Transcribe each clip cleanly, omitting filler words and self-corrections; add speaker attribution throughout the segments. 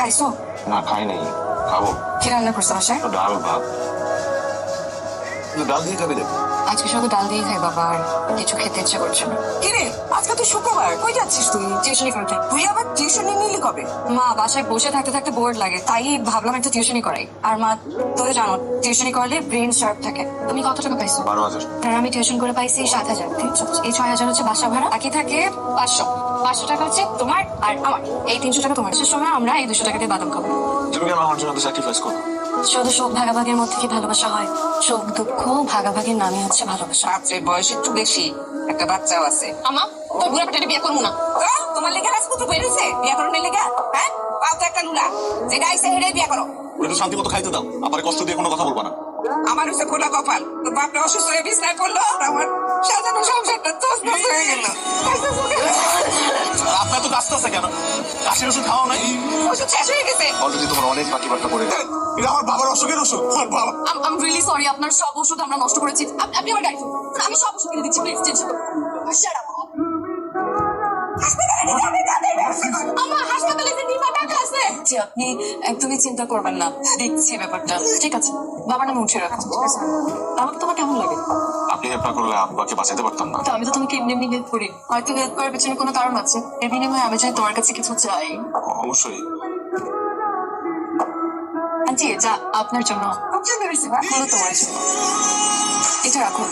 Speaker 1: খাইছো?
Speaker 2: না খাই নাই, খাবো।
Speaker 1: কি রান্না করছো বাসায়?
Speaker 2: ডাল ভাত। ডাল দিয়ে খাবি দেখ।
Speaker 1: আজকে শুধু ডাল দিয়ে খাই বাবা, আর কিছু খেতে ইচ্ছে করছে না।
Speaker 3: কিরে আজকে তো শুক্রবার, কই যাচ্ছিস তুই?
Speaker 1: টিউশনি করতে।
Speaker 3: তুই আবার টিউশনি নিলি কবে?
Speaker 1: মা বাসায় বসে থাকতে থাকতে বোর্ড লাগে, তাই ভাবলাম একটু টিউশনি করাই। আর মা তোরে জানো টিউশনি করলে ব্রেন শার্প থাকে। তুমি কত টাকা পাইছো?
Speaker 2: 12,000।
Speaker 1: আর আমি টিউশন করে পাইছি 7,000। এই 6,000 হচ্ছে বাসা ভাড়া, বাকি থাকে 500। 500 টাকা হচ্ছে তোমার আর আমার, এই 300 টাকা তোমার। সে সময় আমরা এই 200 টাকা দিয়ে বাদাম খাবো।
Speaker 2: তুমি কেন আমার জন্য স্যাক্রিফাইস করো?
Speaker 1: শুধু সুখ ভাগাভাগির মধ্যে কি ভালোবাসা হয়? সুখ দুঃখ ভাগাভাগির নামই হচ্ছে ভালোবাসা।
Speaker 3: রাত্রে বয়স একটু বেশি, একটা বাচ্চাও আছে।
Speaker 1: আমা তোর বুড়া পেটে বিয়ে করবো না।
Speaker 3: তোমার লেগে রাজপুত্র বেরিয়েছে বিয়ে করো লেগে? হ্যাঁ পাও তো একটা লুলা, যেটা আইসে হেরে বিয়ে করো।
Speaker 2: একটু শান্তি মতো খাইতে দাও, আবার কষ্ট দিয়ে কোনো কথা বলবা না।
Speaker 3: আমার হচ্ছে খোলা কপাল, তোর বাপটা অসুস্থ হয়ে বিছনায় পড়লো, আমার সাজানো সংসারটা তছনছ হয়ে গেল।
Speaker 2: আপনার তো কাজটা আছে কেন? কাশির ওষুধ খাওয়া নাই?
Speaker 3: ওষুধ শেষ হয়ে গেছে।
Speaker 2: অলরেডি তোমার অনেক বাকি বার্তা করে। এটা আমার বাবার অসুখের ওষুধ। আমার বাবা।
Speaker 1: I'm really sorry, আপনার সব ওষুধ আমরা নষ্ট করেছি। আপনি আমার গাড়ি আমি সব ওষুধ কিনে দিচ্ছি, প্লিজ টেনশন করুন। Shut up. আমার হাসপাতালে যে বিমা টাকা আছে। জি, আপনি একদমই চিন্তা করবেন না, দেখছি ব্যাপারটা। ঠিক আছে, বাবার নামে উঠে রাখো। আমাকে তোমার কেমন লাগে?
Speaker 2: আপনি হেল্প না করলে আব্বাকে বাঁচাতে পারতাম না।
Speaker 1: তো আমি তো তোমাকে এমনি এমনি হেল্প করি, হয়তো হেল্প করার পেছনে কোনো কারণ আছে। এর বিনিময়ে আমি চাই তোমার কাছে কিছু চাই।
Speaker 2: অবশ্যই।
Speaker 1: আন্টি, যা আপনার জন্য। হলো তোমার জন্য। এটা রাখো,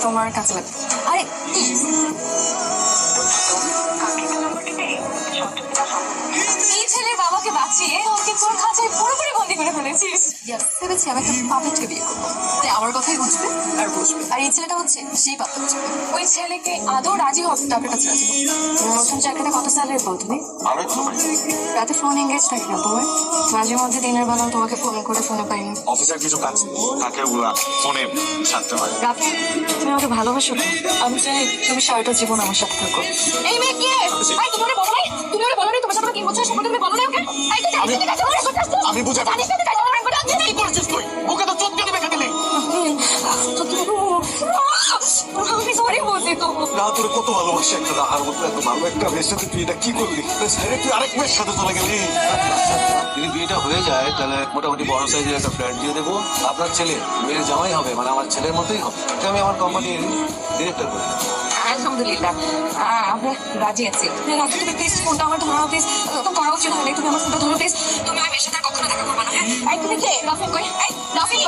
Speaker 1: তোমার কাছে লাগবে। আরে এই ছেলে বাবাকে বাঁচিয়ে ওকে তোর খাঁচায় পুরোপুরি বন্দি করে ফেলেছিস। ভেবেছি আমি একটা পাপেটকে বিয়ে করবো, তাই আমার কথাই বুঝবে আর বুঝবে। আর এই ছেলেটা হচ্ছে সেই পাপেট। ওই ছেলেকে আদৌ রাজি হবে টাকার কাছে রাজি। নতুন চাকরিতে কত স্যালারি বল তুমি?
Speaker 2: ভালোই তো ভাই।
Speaker 1: রাতে ফোন এঙ্গেজ থাকে না তোমার? মাঝে মধ্যে দিনের বেলাও তোমাকে ফোন করে ফোনে পাইনি।
Speaker 2: অফিসের কিছু কাজ তাকে ওগুলা ফোনে সারতে হয়।
Speaker 1: রাতে তুমি আমাকে ভালোবাসো না? আমি চাই তুমি সারাটা জীবন আমার সাথে থাকো। এই মেয়ে কে? আই তোমারে বলো নাই? তুমি ওরে বলো নাই তোমার সাথে কি হচ্ছে? সম্পর্কে তুমি বলো নাই ওকে? আই তো জানিস না কেন ওরে করছিস?
Speaker 2: আমি বুঝাই।
Speaker 1: জানিস না কেন ওরে করছিস?
Speaker 2: কি করছিস তুই? ওকে তো চোখ দিয়ে বেঁকে দিলি।
Speaker 1: আমি সরি বলছি তো।
Speaker 2: না তোর কত ভালোবাসি একটা রাহার মতো, এত ভালো একটা মেয়ের সাথে তুই এটা কি করলি? ছেড়ে তুই আরেক মেয়ের সাথে চলে গেলি।
Speaker 4: যদি বিয়েটা হয়ে যায় তাহলে মোটামুটি বড় সাইজের একটা ফ্ল্যাট দিয়ে দেবো। আপনার ছেলে মেয়ের জামাই হবে, মানে আমার ছেলের মতোই হবে। এটা আমি আমার কোম্পানির ডিরেক্টর করি।
Speaker 3: আলহামদুলিল্লাহ, আমরা রাজি আছি। রাতে তুমি প্লিজ ফোনটা আমার ধরো প্লিজ। তো করা উচিত হলে তুমি আমার ফোনটা ধরো প্লিজ। তুমি ওই মেয়ের সাথে কখনো দেখা করবে না, হ্যাঁ? তুমি কে? রাফিক কই? রাফিক